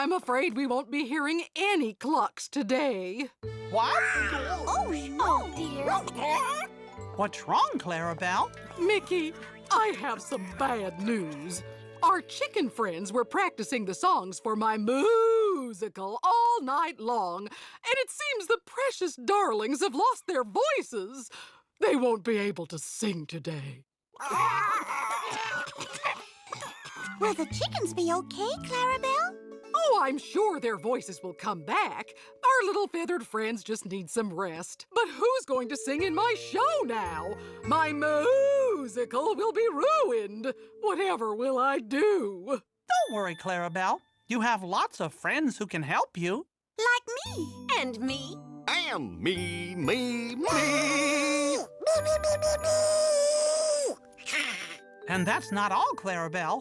I'm afraid we won't be hearing any clucks today. What? Oh, dear. What's wrong, Clarabelle? Mickey, I have some bad news. Our chicken friends were practicing the songs for my musical all night long, and it seems the precious darlings have lost their voices. They won't be able to sing today. Will the chickens be okay, Clarabelle? Oh, I'm sure their voices will come back. Our little feathered friends just need some rest. But who's going to sing in my show now? My musical will be ruined. Whatever will I do? Don't worry, Clarabelle. You have lots of friends who can help you. Like me. And me. And me. And that's not all, Clarabelle.